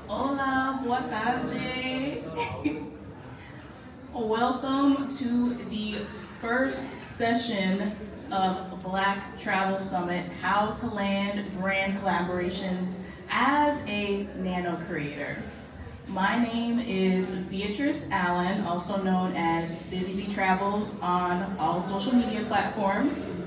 Hola, boa tarde. Welcome to the first session of Black Travel Summit, How to Land Brand Collaborations as a Nano Creator. My name is Beatrice Allen, also known as Busy Bee Travels on all social media platforms.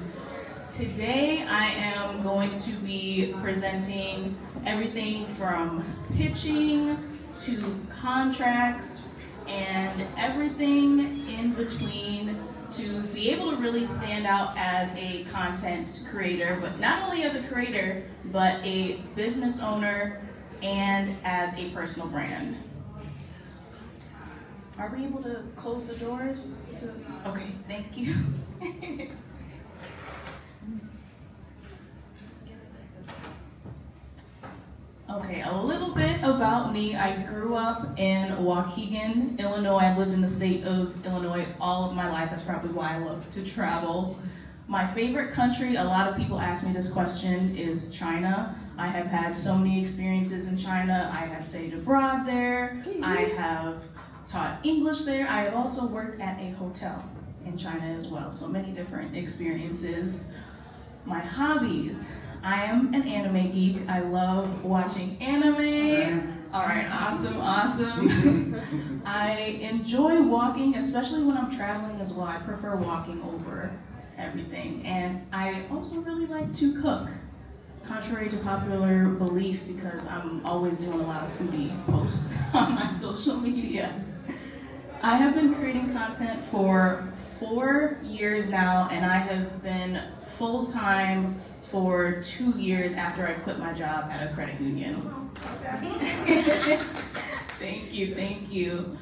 Today I am going to be presenting everything from pitching to contracts and everything in between to be able to really stand out as a content creator, but not only as a creator, but a business owner and as a personal brand. Are we able to close the doors? Okay, thank you. Okay, a little bit about me. I grew up in Waukegan, Illinois. I've lived in the state of Illinois all of my life. That's probably why I love to travel. My favorite country, a lot of people ask me this question, is China. I have had so many experiences in China. I have stayed abroad there. I have taught English there. I have also worked at a hotel in China as well. So many different experiences. My hobbies. I am an anime geek. I love watching anime. All right, awesome. I enjoy walking, especially when I'm traveling as well. I prefer walking over everything. And I also really like to cook, contrary to popular belief, because I'm always doing a lot of foodie posts on my social media. I have been creating content for 4 years now, and I have been full-time for 2 years after I quit my job at a credit union. Thank you.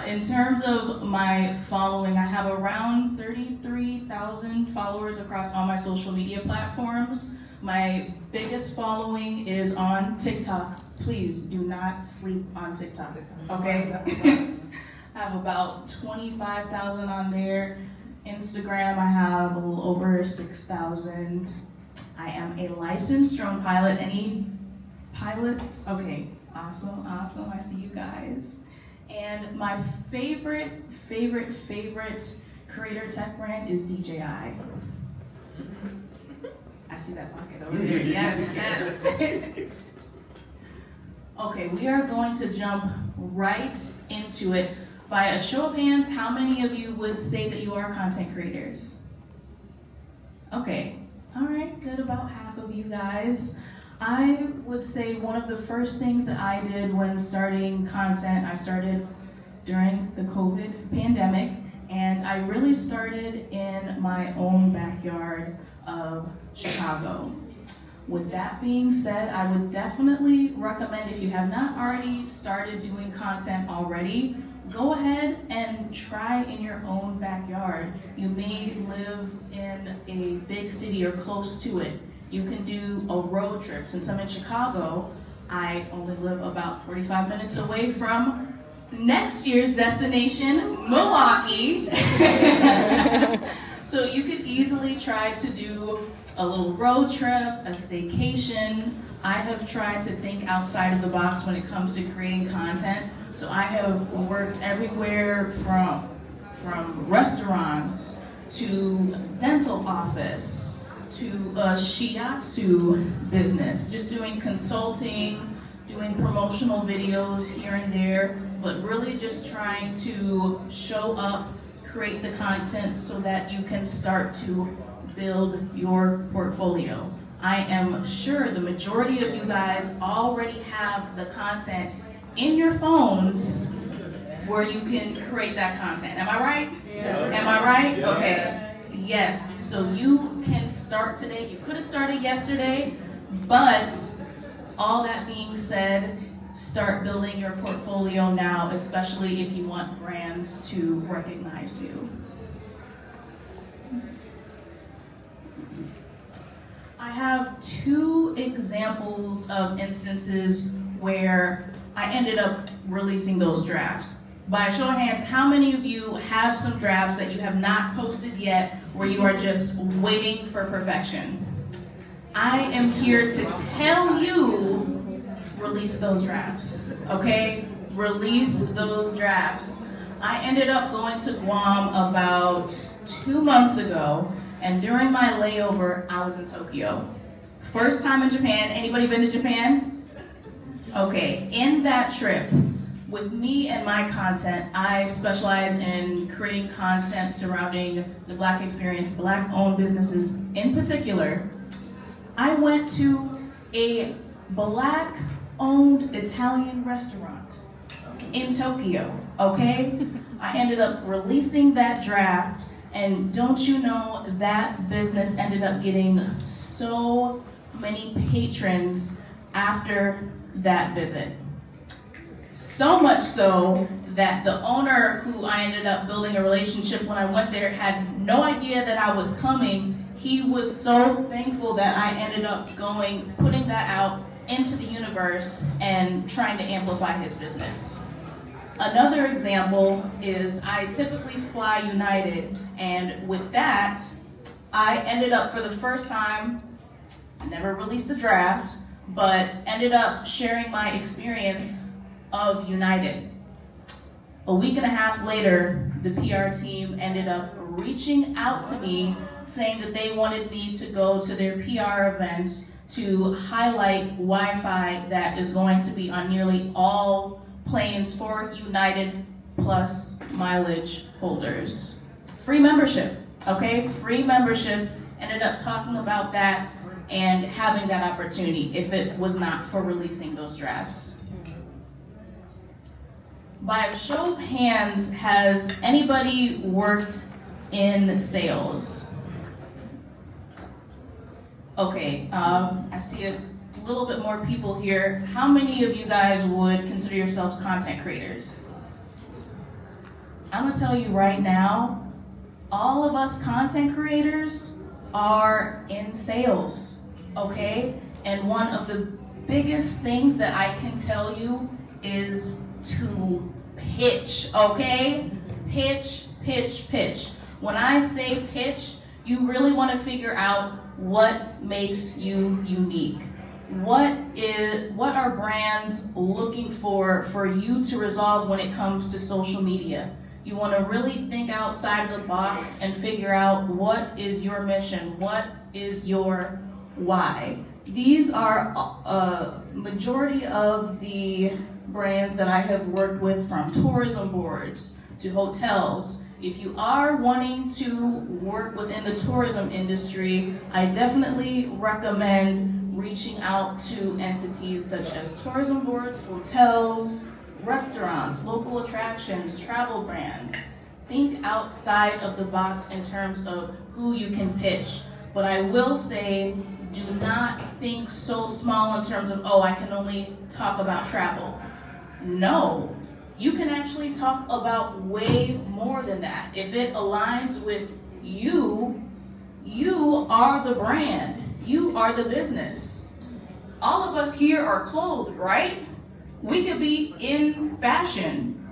In terms of my following, I have around 33,000 followers across all my social media platforms. My biggest following is on TikTok. Please do not sleep on TikTok, okay? I have about 25,000 on there. Instagram, I have a little over 6,000. I am a licensed drone pilot. Any pilots? Okay, awesome. I see you guys. And my favorite creator tech brand is DJI. I see that pocket over there. Yes. Okay, we are going to jump right into it. By a show of hands, how many of you would say that you are content creators? Okay. All right, good, about half of you guys. I would say one of the first things that I did when starting content, I started during the COVID pandemic, and I really started in my own backyard of Chicago. With that being said, I would definitely recommend, if you have not already started doing content already, go ahead and try in your own backyard. You may live in a big city or close to it. You can do a road trip. Since I'm in Chicago, I only live about 45 minutes away from next year's destination, Milwaukee. So you could easily try to do a little road trip, a staycation. I have tried to think outside of the box when it comes to creating content. So I have worked everywhere from restaurants to dental office to a shiatsu business, just doing consulting, doing promotional videos here and there, but really just trying to show up, create the content so that you can start to build your portfolio. I am sure the majority of you guys already have the content in your phones where you can create that content. Am I right? Yes. Am I right? Okay. Yes. So you can start today. You could have started yesterday, but all that being said, start building your portfolio now, especially if you want brands to recognize you. I have 2 examples of instances where I ended up releasing those drafts. By a show of hands, how many of you have some drafts that you have not posted yet where you are just waiting for perfection? I am here to tell you release those drafts, okay? Release those drafts. I ended up going to Guam about 2 months ago, and during my layover, I was in Tokyo. First time in Japan. Anybody been to Japan? Okay, in that trip, with me and my content, I specialize in creating content surrounding the Black experience, Black-owned businesses in particular. I went to a Black-owned Italian restaurant in Tokyo, okay? I ended up releasing that draft, and don't you know that business ended up getting so many patrons after that visit. So much so that the owner, who I ended up building a relationship when I went there, had no idea that I was coming. He was so thankful that I ended up going, putting that out into the universe and trying to amplify his business. Another example is I typically fly United, and with that, I ended up, for the first time, I never released the draft, but ended up sharing my experience of United. A week and a half later, the PR team ended up reaching out to me saying that they wanted me to go to their PR event to highlight Wi-Fi that is going to be on nearly all planes for United Plus mileage holders. Free membership, okay? Free membership. Ended up talking about that and having that opportunity if it was not for releasing those drafts. By a show of hands, has anybody worked in sales? Okay, I see a little bit more people here. How many of you guys would consider yourselves content creators? I'm gonna tell you right now, all of us content creators are in sales, okay? And one of the biggest things that I can tell you is to pitch, okay? Pitch, pitch, pitch. When I say pitch, you really want to figure out what makes you unique. What are brands looking for you to resolve when it comes to social media? You want to really think outside of the box and figure out what is your mission, what is your why. These are a majority of the brands that I have worked with, from tourism boards to hotels. If you are wanting to work within the tourism industry, I definitely recommend reaching out to entities such as tourism boards, hotels, restaurants, local attractions, travel brands. Think outside of the box in terms of who you can pitch. But I will say, do not think so small in terms of, oh, I can only talk about travel. No, you can actually talk about way more than that. If it aligns with you, you are the brand. You are the business. All of us here are clothed, right? We could be in fashion.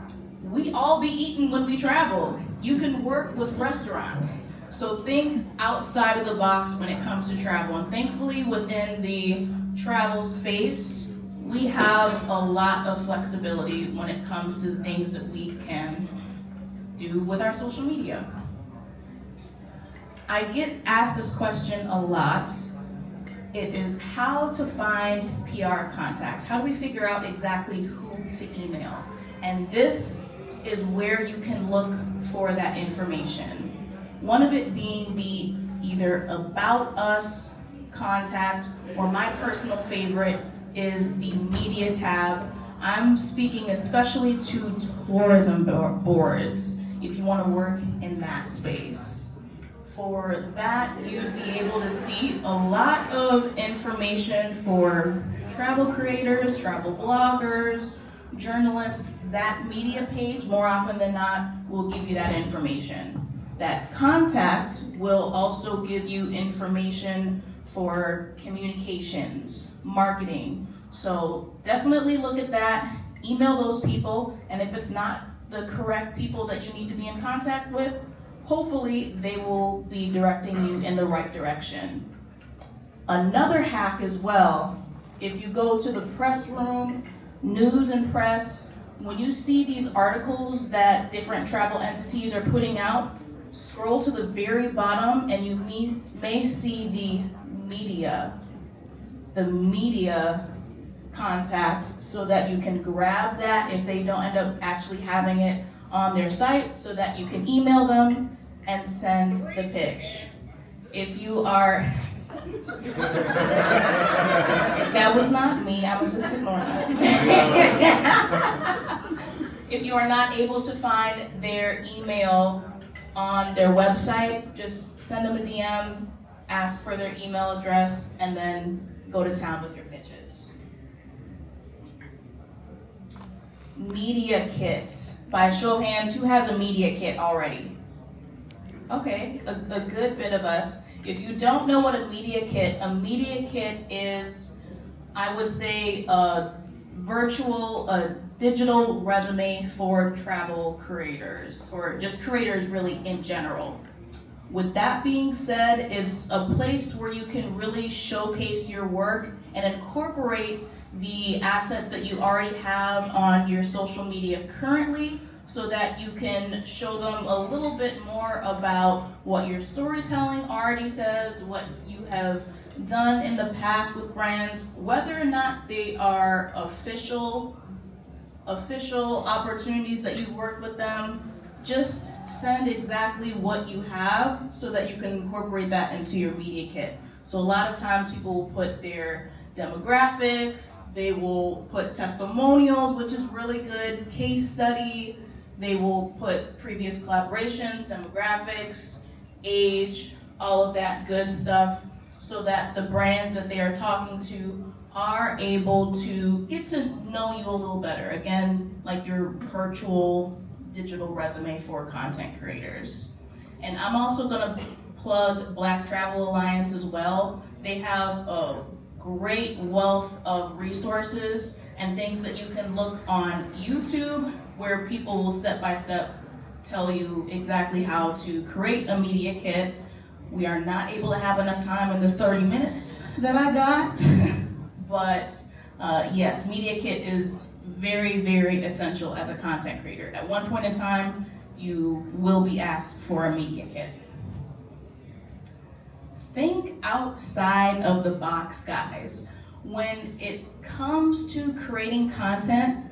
We all be eating when we travel. You can work with restaurants. So think outside of the box when it comes to travel. And thankfully, within the travel space, we have a lot of flexibility when it comes to things that we can do with our social media. I get asked this question a lot. It is how to find PR contacts. How do we figure out exactly who to email? And this is where you can look for that information. One of it being the either About Us contact, or my personal favorite is the media tab. I'm speaking especially to tourism boards if you want to work in that space. For that, you'd be able to see a lot of information for travel creators, travel bloggers, journalists. That media page, more often than not, will give you that information. That contact will also give you information for communications, marketing. So definitely look at that, email those people, and if it's not the correct people that you need to be in contact with, hopefully they will be directing you in the right direction. Another hack as well If you go to the press room, news and press, when you see these articles that different travel entities are putting out, scroll to the very bottom and you may see the media contact, so that you can grab that if they don't end up actually having it on their site, so that you can email them and send the pitch. If you are, that was not me, I was just ignoring that. If you are not able to find their email on their website, just send them a DM, ask for their email address, and then go to town with your pitches. Media kit. By show of hands, who has a media kit already? Okay, a good bit of us. If you don't know what a media kit is, I would say a digital resume for travel creators, or just creators really in general. With that being said, it's a place where you can really showcase your work and incorporate the assets that you already have on your social media currently, so that you can show them a little bit more about what your storytelling already says, what you have done in the past with brands, whether or not they are official opportunities that you've worked with them. Just send exactly what you have so that you can incorporate that into your media kit. So a lot of times people will put their demographics, they will put testimonials, which is really good, case study, they will put previous collaborations, demographics, age, all of that good stuff, so that the brands that they are talking to are able to get to know you a little better. Again, like your virtual digital resume for content creators. And I'm also gonna plug Black Travel Alliance as well. They have a great wealth of resources and things that you can look on YouTube, where people will step-by-step tell you exactly how to create a media kit. We are not able to have enough time in this 30 minutes that I got, but yes, media kit is very, very essential as a content creator. At one point in time, you will be asked for a media kit. Think outside of the box, guys. When it comes to creating content,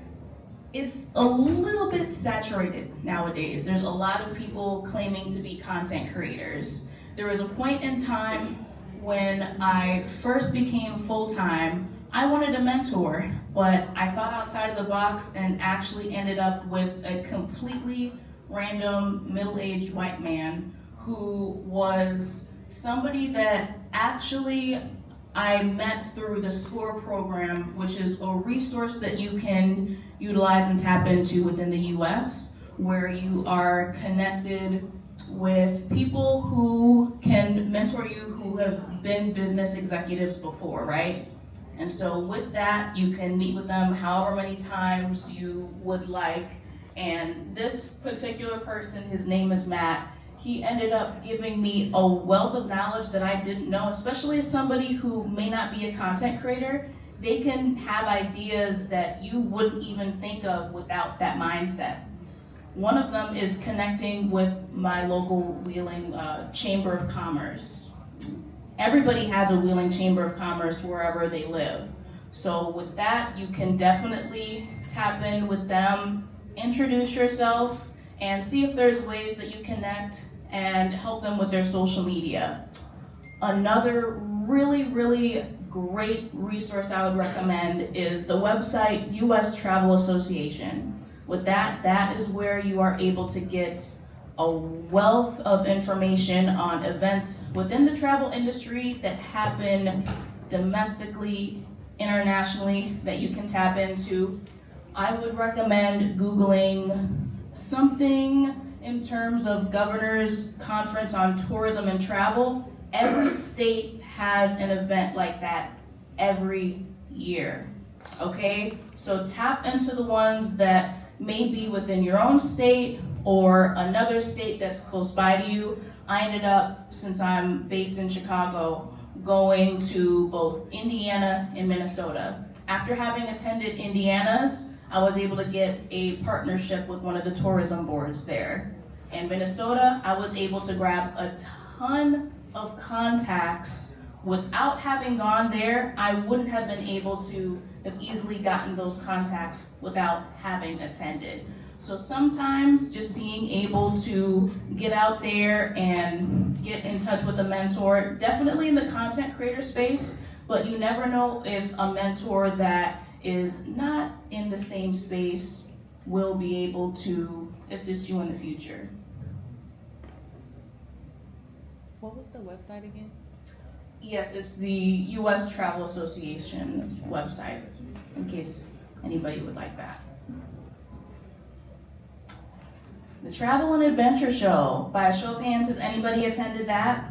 it's a little bit saturated nowadays. There's a lot of people claiming to be content creators. There was a point in time when I first became full-time, I wanted a mentor, but I thought outside of the box and actually ended up with a completely random middle-aged white man who was somebody that actually I met through the SCORE program, which is a resource that you can utilize and tap into within the US, where you are connected with people who can mentor you who have been business executives before, right? And so with that, you can meet with them however many times you would like. And this particular person, his name is Matt, he ended up giving me a wealth of knowledge that I didn't know, especially as somebody who may not be a content creator. They can have ideas that you wouldn't even think of without that mindset. One of them is connecting with my local Wheeling Chamber of Commerce. Everybody has a Wheeling Chamber of Commerce wherever they live. So with that, you can definitely tap in with them, introduce yourself, and see if there's ways that you connect and help them with their social media. Another really, really great resource I would recommend is the website US Travel Association. With that, that is where you are able to get a wealth of information on events within the travel industry that happen domestically, internationally, that you can tap into. I would recommend Googling something in terms of Governor's Conference on Tourism and Travel. Every state has an event like that every year, okay? So tap into the ones that may be within your own state or another state that's close by to you. I ended up, since I'm based in Chicago, going to both Indiana and Minnesota. After having attended Indiana's, I was able to get a partnership with one of the tourism boards there. In Minnesota, I was able to grab a ton of contacts. Without having gone there, I wouldn't have been able to have easily gotten those contacts without having attended. So sometimes just being able to get out there and get in touch with a mentor, definitely in the content creator space, but you never know if a mentor that is not in the same space will be able to assist you in the future. What was the website again? Yes, it's the U.S. Travel Association website, in case anybody would like that. The Travel and Adventure Show. By a show of hands, has anybody attended that?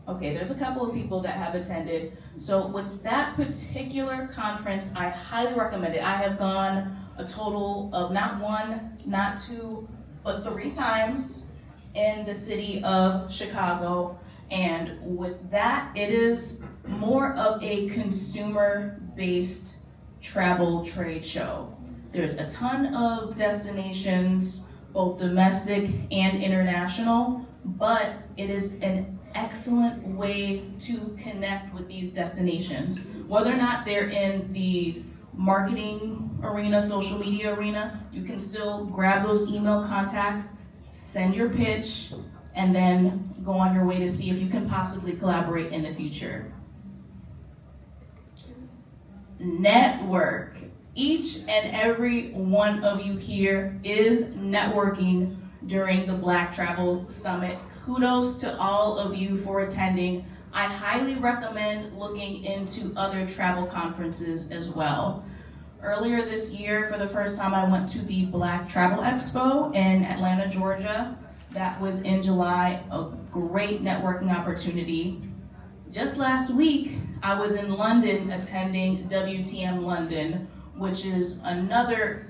Okay, there's a couple of people that have attended. So with that particular conference, I highly recommend it. I have gone a total of not one, not two, but 3 times in the city of Chicago. And with that, it is more of a consumer-based travel trade show. There's a ton of destinations, both domestic and international, but it is an excellent way to connect with these destinations. Whether or not they're in the marketing arena, social media arena, you can still grab those email contacts, send your pitch, and then go on your way to see if you can possibly collaborate in the future. Network. Each and every one of you here is networking during the Black Travel Summit. Kudos to all of you for attending. I highly recommend looking into other travel conferences as well. Earlier this year, for the first time, I went to the Black Travel Expo in Atlanta, Georgia. That was in July, a great networking opportunity. Just last week, I was in London attending WTM London, which is another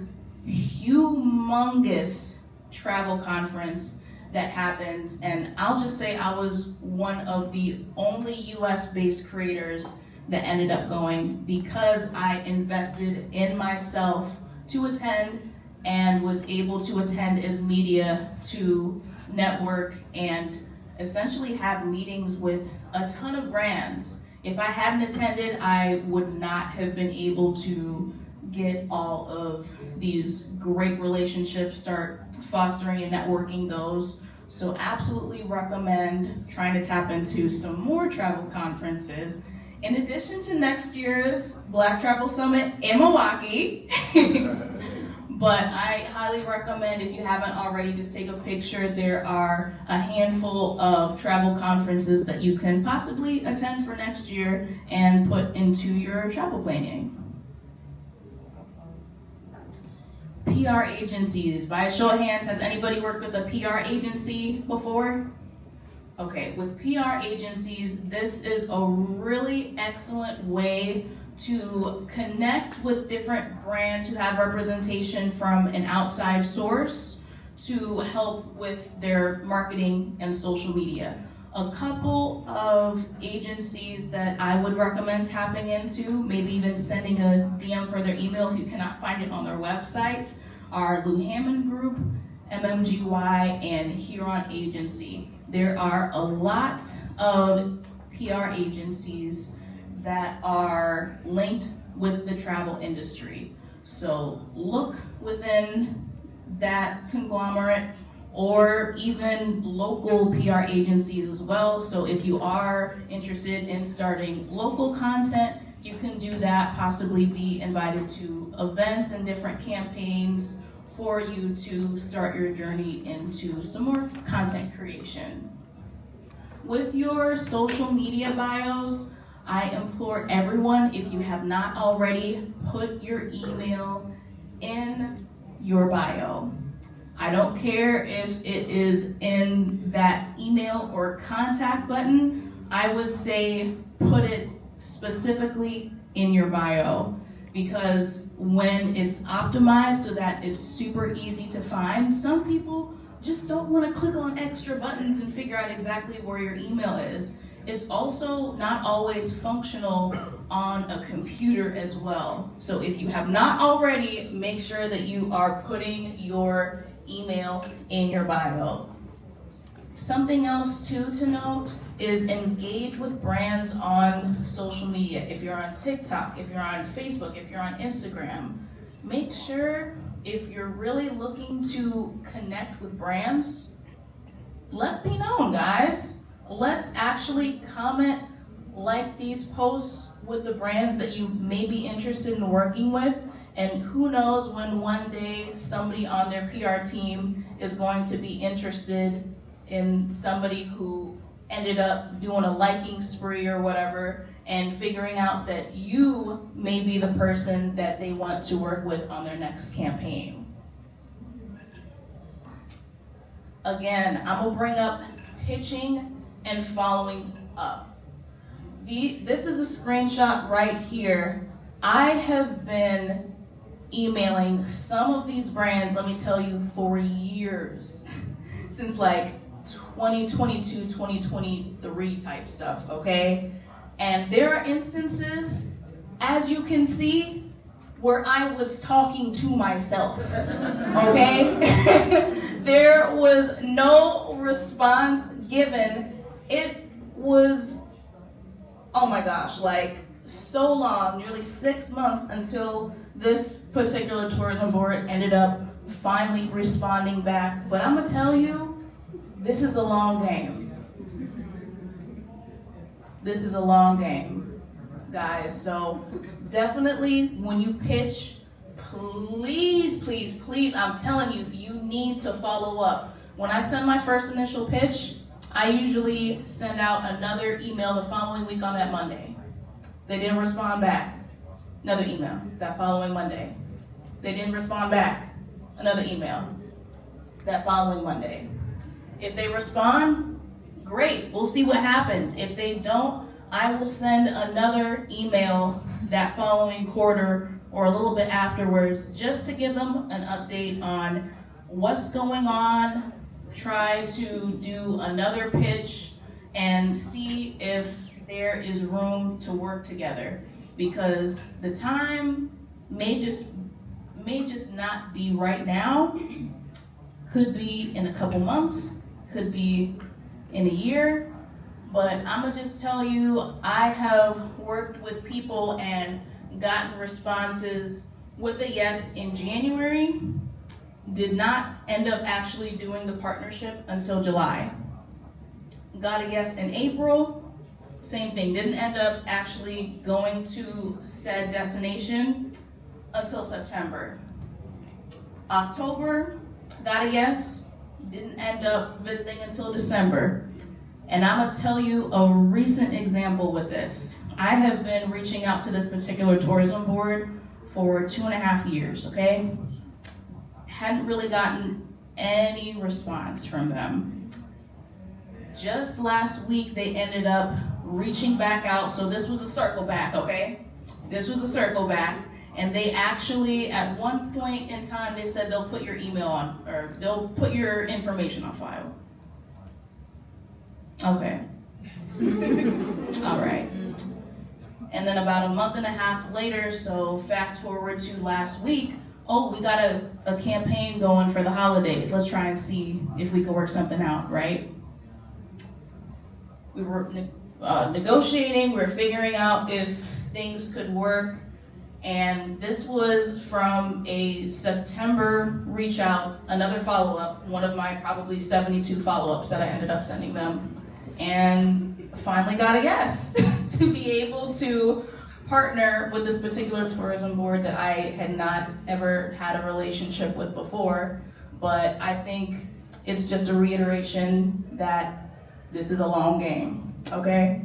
humongous travel conference that happens. And I'll just say I was one of the only US-based creators that ended up going because I invested in myself to attend and was able to attend as media to network and essentially have meetings with a ton of brands. If I hadn't attended, I would not have been able to get all of these great relationships, start fostering and networking those. So absolutely recommend trying to tap into some more travel conferences. In addition to next year's Black Travel Summit in Milwaukee, but I highly recommend, if you haven't already, just take a picture. There are a handful of travel conferences that you can possibly attend for next year and put into your travel planning. PR agencies. By a show of hands, has anybody worked with a PR agency before? Okay, with PR agencies, this is a really excellent way to connect with different brands who have representation from an outside source to help with their marketing and social media. A couple of agencies that I would recommend tapping into, maybe even sending a DM for their email if you cannot find it on their website, are Lou Hammond Group, MMGY, and Huron Agency. There are a lot of PR agencies that are linked with the travel industry. So look within that conglomerate or even local PR agencies as well. So if you are interested in starting local content, you can do that, possibly be invited to events and different campaigns for you to start your journey into some more content creation. With your social media bios, I implore everyone, if you have not already, put your email in your bio. I don't care if it is in that email or contact button. I would say put it specifically in your bio, because when it's optimized so that it's super easy to find, some people just don't want to click on extra buttons and figure out exactly where your email is. it's also not always functional on a computer as well. So if you have not already, make sure that you are putting your email in your bio. Something else too to note is engage with brands on social media. If you're on TikTok, if you're on Facebook, if you're on Instagram, make sure if you're really looking to connect with brands, let's be known, guys. Let's actually comment, like these posts with the brands that you may be interested in working with. And who knows when one day somebody on their PR team is going to be interested in somebody who ended up doing a liking spree or whatever and figuring out that you may be the person that they want to work with on their next campaign. Again, I'm gonna bring up pitching and following up. This is a screenshot right here. I have been emailing some of these brands, let me tell you, for years, since like 2022, 2023 type stuff, okay? And there are instances, as you can see, where I was talking to myself, okay? There was no response given. It was, oh my gosh, like so long, nearly 6 months until this particular tourism board ended up finally responding back. But I'm gonna tell you, this is a long game. This is a long game, guys. So definitely when you pitch, please, please, please, I'm telling you, you need to follow up. When I send my first initial pitch, I usually send out another email the following week on that Monday. They didn't respond back. Another email that following Monday. They didn't respond back. Another email that following Monday. If they respond, great, we'll see what happens. If they don't, I will send another email that following quarter or a little bit afterwards just to give them an update on what's going on, try to do another pitch and see if there is room to work together, because the time may just not be right now. Could be in a couple months, could be in a year, but I'm gonna just tell you, I have worked with people and gotten responses with a yes in January, did not end up actually doing the partnership until July. Got a yes in April, same thing, didn't end up actually going to said destination until September. October, got a yes, didn't end up visiting until December. And I'm gonna tell you a recent example with this. I have been reaching out to this particular tourism board for 2.5 years, okay? Hadn't really gotten any response from them. Just last week, they ended up reaching back out. So this was a circle back, okay? This was a circle back. And they actually, at one point in time, they said they'll put your email on, or they'll put your information on file. Okay. All right. And then about 1.5 months later, so fast forward to last week, oh, we got a campaign going for the holidays. Let's try and see if we can work something out, right? We were negotiating, we were figuring out if things could work. And this was from a September reach out, another follow-up, one of my probably 72 follow-ups that I ended up sending them. And finally got a yes to be able to partner with this particular tourism board that I had not ever had a relationship with before. But I think it's just a reiteration that this is a long game, okay?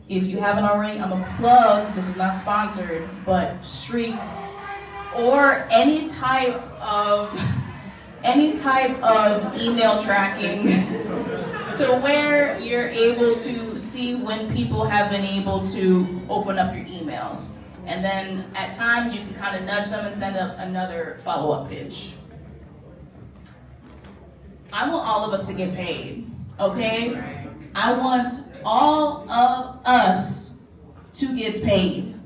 If you haven't already, I'm gonna plug, this is not sponsored, but Streak or any type of email tracking to where you're able to see when people have been able to open up your emails. And then at times you can kind of nudge them and send up another follow-up pitch. I want all of us to get paid, okay? I want all of us to get paid.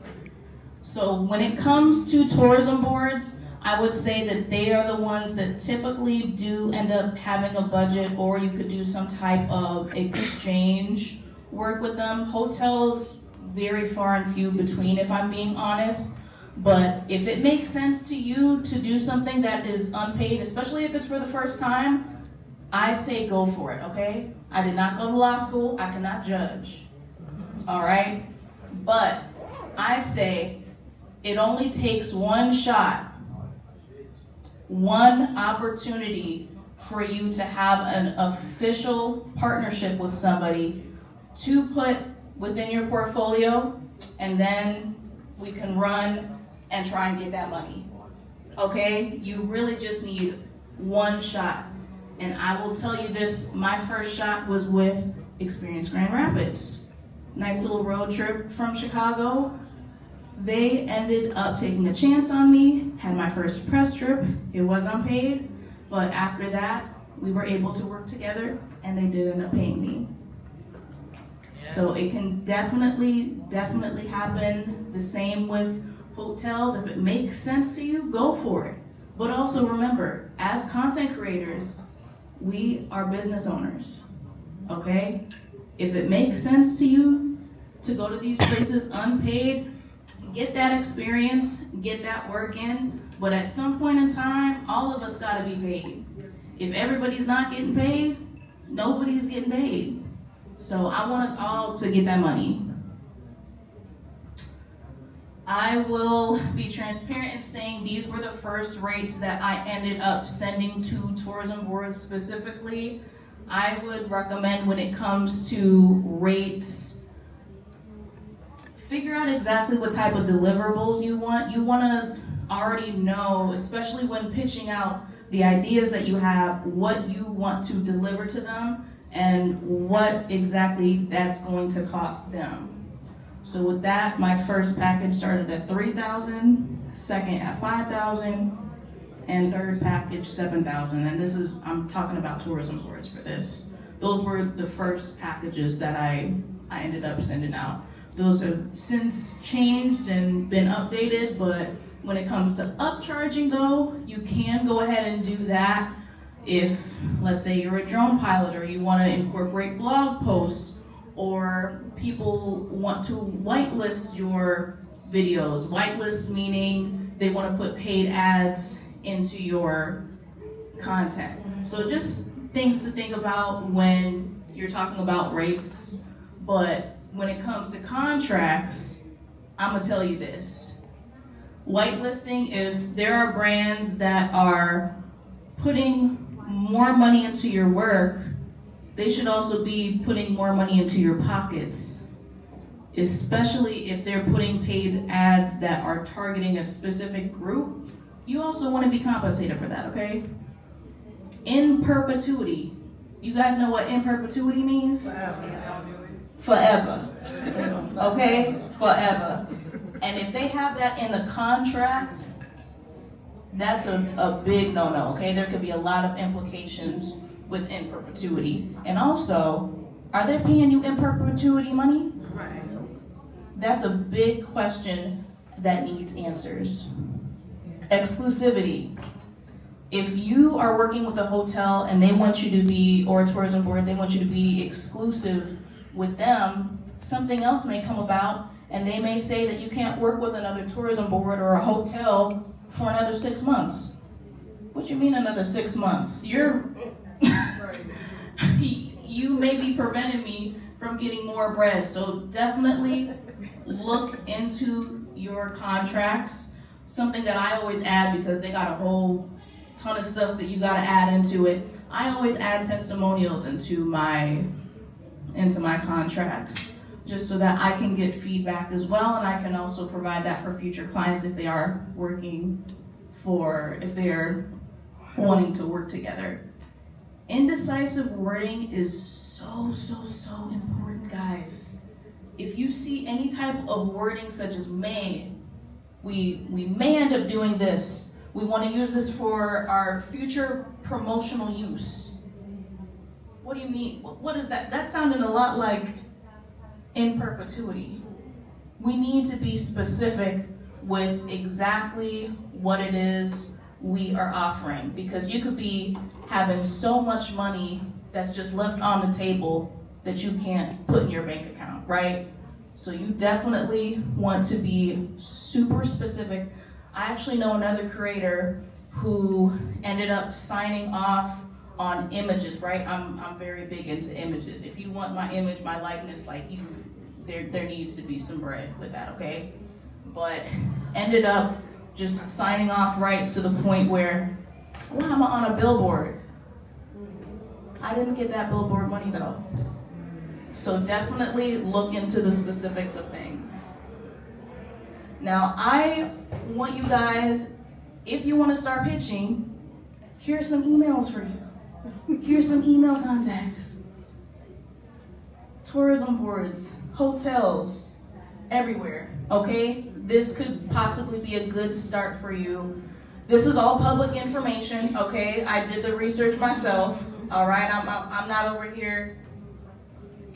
So when it comes to tourism boards, I would say that they are the ones that typically do end up having a budget, or you could do some type of exchange work with them. Hotels, very far and few between, if I'm being honest. But if it makes sense to you to do something that is unpaid, especially if it's for the first time, I say go for it, okay? I did not go to law school, I cannot judge, all right? But I say it only takes one shot, one opportunity for you to have an official partnership with somebody to put within your portfolio, and then we can run and try and get that money, okay? You really just need one shot. And I will tell you this, my first shot was with Experience Grand Rapids. Nice little road trip from Chicago. They ended up taking a chance on me, had my first press trip. It was unpaid, but after that, we were able to work together and they did end up paying me. So it can definitely happen. The same with hotels. If it makes sense to you, go for it. But also remember, as content creators, we are business owners, okay? If it makes sense to you to go to these places unpaid, get that experience, get that work in, but at some point in time, all of us gotta be paid. If everybody's not getting paid, nobody's getting paid. So I want us all to get that money. I will be transparent in saying these were the first rates that I ended up sending to tourism boards specifically. I would recommend when it comes to rates, figure out exactly what type of deliverables you want. You want to already know, especially when pitching out the ideas that you have, what you want to deliver to them and what exactly that's going to cost them. So with that, my first package started at $3,000, second at $5,000, and third package $7,000. And this is, I'm talking about tourism boards for this. Those were the first packages that I ended up sending out. Those have since changed and been updated, but when it comes to upcharging though, you can go ahead and do that if, let's say you're a drone pilot or you want to incorporate blog posts, or people want to whitelist your videos. Whitelist meaning they want to put paid ads into your content. So just things to think about when you're talking about rates. But when it comes to contracts, I'm gonna tell you this. Whitelisting, if there are brands that are putting more money into your work, they should also be putting more money into your pockets, especially if they're putting paid ads that are targeting a specific group. You also want to be compensated for that, okay? In perpetuity. You guys know what in perpetuity means? Forever. Okay? Forever. And if they have that in the contract, that's a big no-no, okay? There could be a lot of implications with in perpetuity. And also, are they paying you in perpetuity money? Right. That's a big question that needs answers. Exclusivity. If you are working with a hotel and they want you to be, or a tourism board, they want you to be exclusive with them, something else may come about and they may say that you can't work with another tourism board or a hotel for another 6 months. What you mean another 6 months? You may be preventing me from getting more bread. So definitely look into your contracts. Something that I always add, because they got a whole ton of stuff that you got to add into it. I always add testimonials into my contracts, just so that I can get feedback as well, and I can also provide that for future clients if they are if they're wanting to work together. Indecisive wording is so important, guys. If you see any type of wording such as may, we may end up doing this. We want to use this for our future promotional use. What do you mean? What is that? That sounded a lot like in perpetuity. We need to be specific with exactly what it is we are offering, because you could be having so much money that's just left on the table that you can't put in your bank account, right? So you definitely want to be super specific. I actually know another creator who ended up signing off on images, right? I'm very big into images. If you want my image, my likeness, like there needs to be some bread with that, okay? But ended up just signing off rights to the point where, well, I'm on a billboard. I didn't get that billboard money though. So definitely look into the specifics of things. Now, I want you guys, if you want to start pitching, here's some emails for you. Here's some email contacts. Tourism boards, hotels, everywhere, okay? This could possibly be a good start for you. This is all public information, okay? I did the research myself, all right? I'm not over here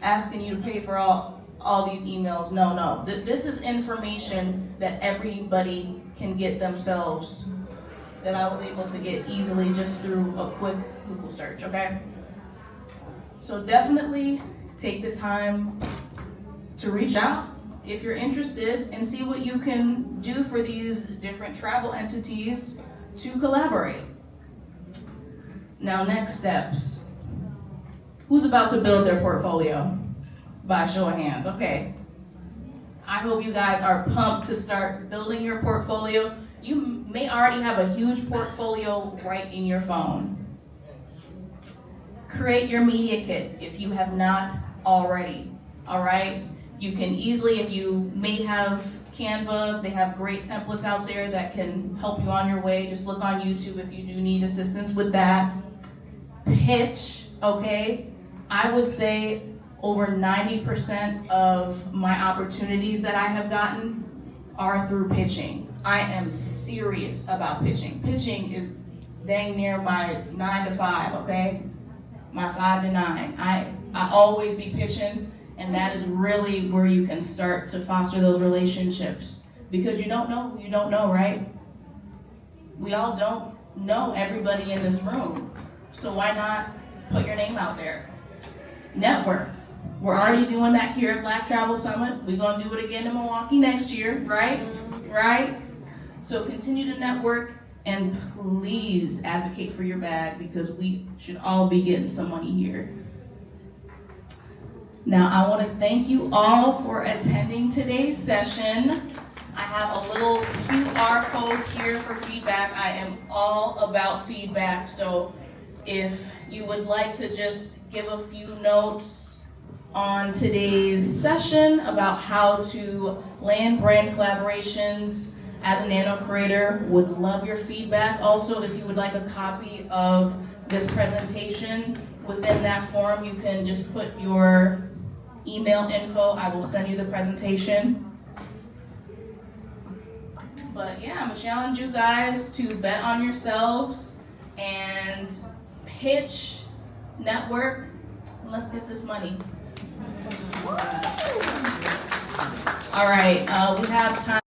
asking you to pay for all these emails. No. This is information that everybody can get themselves, that I was able to get easily just through a quick Google search, okay? So definitely take the time to reach out if you're interested and see what you can do for these different travel entities to collaborate. Now, next steps. Who's about to build their portfolio? By show of hands, okay. I hope you guys are pumped to start building your portfolio. You may already have a huge portfolio right in your phone. Create your media kit if you have not already, all right? You can easily, if you may have Canva, they have great templates out there that can help you on your way. Just look on YouTube if you do need assistance with that. Pitch, okay? I would say over 90% of my opportunities that I have gotten are through pitching. I am serious about pitching. Pitching is dang near my 9 to 5, okay? My 5 to 9. I always be pitching, and that is really where you can start to foster those relationships, because you don't know who you don't know, right? We all don't know everybody in this room, so why not put your name out there? Network. We're already doing that here at Black Travel Summit. We're gonna do it again in Milwaukee next year, right? Right? So continue to network, and please advocate for your bag, because we should all be getting some money here. Now, I want to thank you all for attending today's session. I have a little QR code here for feedback. I am all about feedback, so if you would like to just give a few notes on today's session about how to land brand collaborations as a Nano Creator, would love your feedback. Also, if you would like a copy of this presentation, within that form you can just put your email info. I will send you the presentation. But yeah, I'm gonna challenge you guys to bet on yourselves and pitch, network, and let's get this money. All right, we have time.